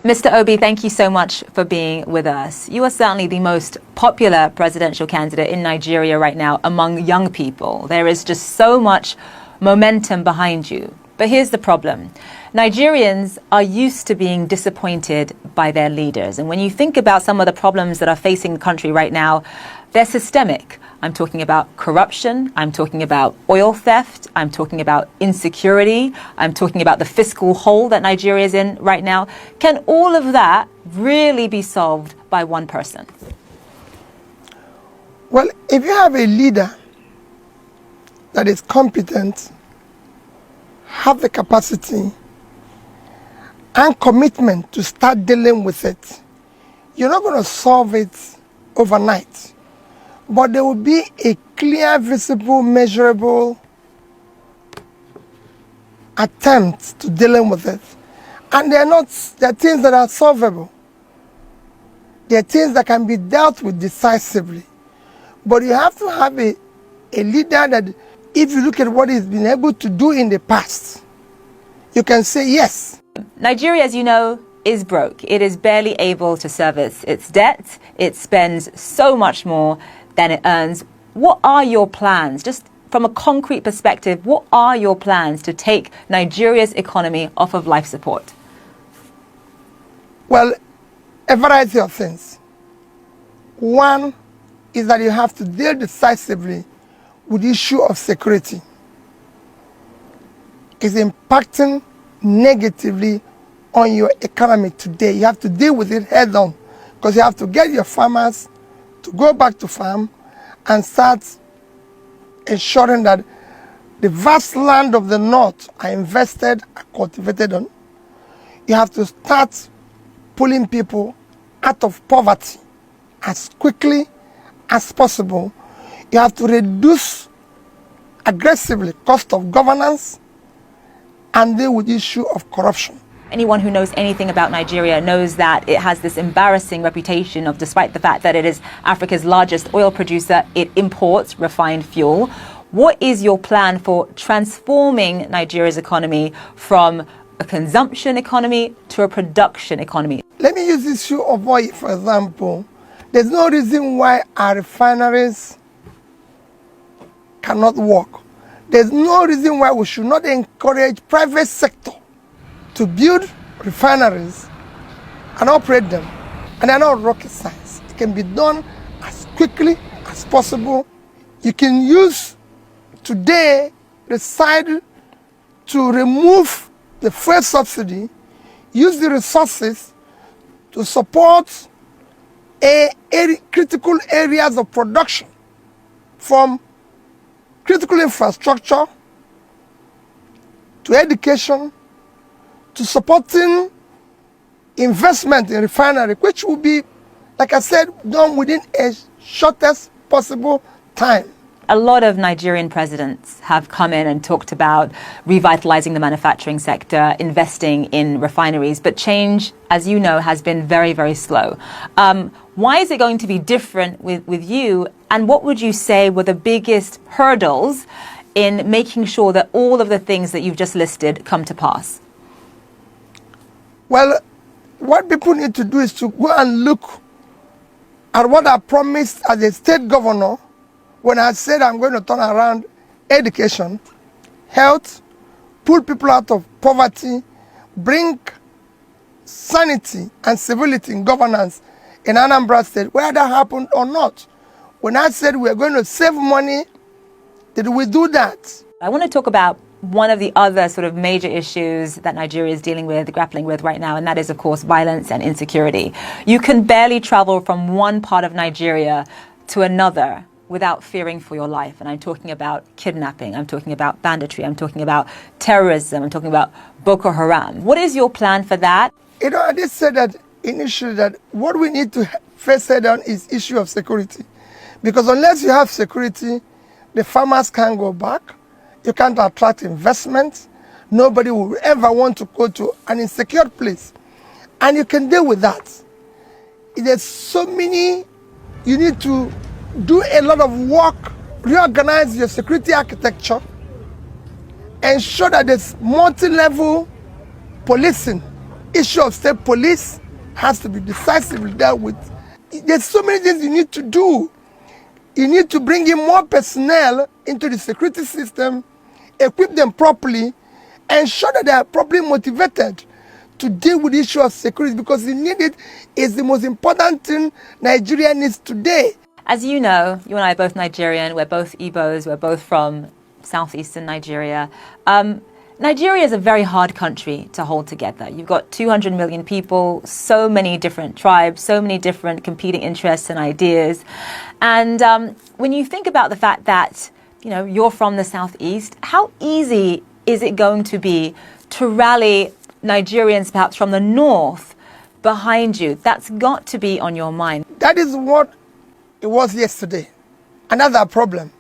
Mr. Obi, thank you so much for being with us. You are certainly the most popular presidential candidate in Nigeria right now among young people. There is just so much momentum behind you. But here's the problem. Nigerians are used to being disappointed by their leaders. And when you think about some of the problems that are facing the country right now, they're systemic. I'm talking about corruption. I'm talking about oil theft. I'm talking about insecurity. I'm talking about the fiscal hole that Nigeria is in right now. Can all of that really be solved by one person? Well, if you have a leader that is competent, have the capacity and commitment to start dealing with it, you're not going to solve it overnight. But there will be a clear, visible, measurable attempt to dealing with it. And they're things that are solvable. They're things that can be dealt with decisively. But you have to have a leader that, if you look at what he's been able to do in the past, you can say yes. Nigeria, as you know, is broke. It is barely able to service its debt. It spends so much more than it earns. What are your plans? Just from a concrete perspective, what are your plans to take Nigeria's economy off of life support? Well, a variety of things. One is that you have to deal decisively with the issue of security. It's impacting negatively on your economy today. You have to deal with it head on, because you have to get your farmers to go back to farm and start ensuring that the vast land of the north are invested, are cultivated on. You have to start pulling people out of poverty as quickly as possible. You have to reduce aggressively cost of governance and deal with the issue of corruption. Anyone who knows anything about Nigeria knows that it has this embarrassing reputation of, despite the fact that it is Africa's largest oil producer, it imports refined fuel. What is your plan for transforming Nigeria's economy from a consumption economy to a production economy? Let me use the issue of oil, for example. There's no reason why our refineries cannot work. There's no reason why we should not encourage private sector to build refineries and operate them. And they're not rocket science. It can be done as quickly as possible. You can use today the side to remove the fuel subsidy, use the resources to support critical areas of production, from critical infrastructure to education to supporting investment in refinery, which will be, like I said, done within a shortest possible time. A lot of Nigerian presidents have come in and talked about revitalizing the manufacturing sector, investing in refineries, but change, as you know, has been very, very slow. Why is it going to be different with you? And what would you say were the biggest hurdles in making sure that all of the things that you've just listed come to pass? Well, what people need to do is to go and look at what I promised as a state governor when I said I'm going to turn around education, health, pull people out of poverty, bring sanity and civility in governance in Anambra State, whether that happened or not. When I said we're going to save money, did we do that? I want to talk about one of the other sort of major issues that Nigeria is grappling with right now, and that is, of course, violence and insecurity. You can barely travel from one part of Nigeria to another without fearing for your life. And I'm talking about kidnapping, I'm talking about banditry, I'm talking about terrorism, I'm talking about Boko Haram. What is your plan for that? You know, I did say that initially, that what we need to first head on is issue of security. Because unless you have security, the farmers can't go back. You can't attract investment. Nobody will ever want to go to an insecure place. And you can deal with that. There's so many, you need to do a lot of work, reorganize your security architecture, ensure that there's multi-level policing issue of state police has to be decisively dealt with. There's so many things you need to do. You need to bring in more personnel into the security system, equip them properly, ensure that they are properly motivated to deal with the issue of security, because the need it is the most important thing Nigeria needs today. As you know, you and I are both Nigerian, we're both Igbos, we're both from southeastern Nigeria. Nigeria is a very hard country to hold together. You've got 200 million people, so many different tribes, so many different competing interests and ideas. And when you think about the fact that, you're from the southeast, how easy is it going to be to rally Nigerians perhaps from the north behind you? That's got to be on your mind. That is what it was yesterday. And that's our problem.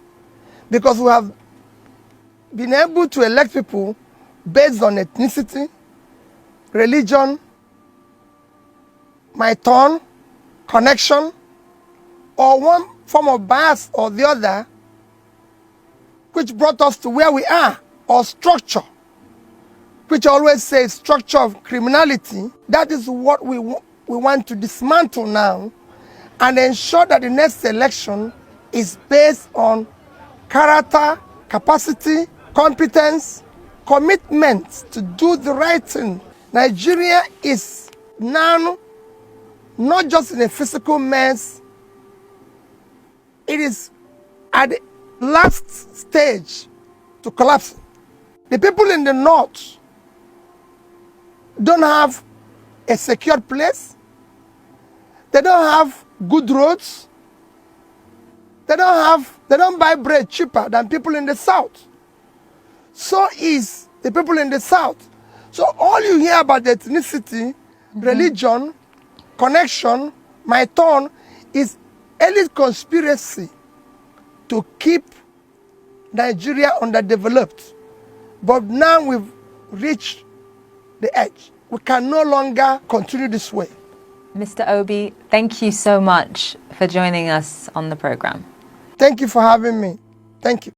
Because we have been able to elect people based on ethnicity, religion, my turn, connection, or one form of bias or the other, which brought us to where we are, or structure, which I always say structure of criminality. That is what we want to dismantle now and ensure that the next election is based on character, capacity, competence, commitment to do the right thing. Nigeria is now not just in a physical mess, it is at the last stage to collapse. The people in the north don't have a secure place, they don't have good roads, they don't buy bread cheaper than people in the south. So is the people in the south. So all you hear about the ethnicity, religion, connection, my turn, is elite conspiracy to keep Nigeria underdeveloped. But now we've reached the edge. We can no longer continue this way. Mr. Obi, thank you so much for joining us on the program. Thank you for having me. Thank you.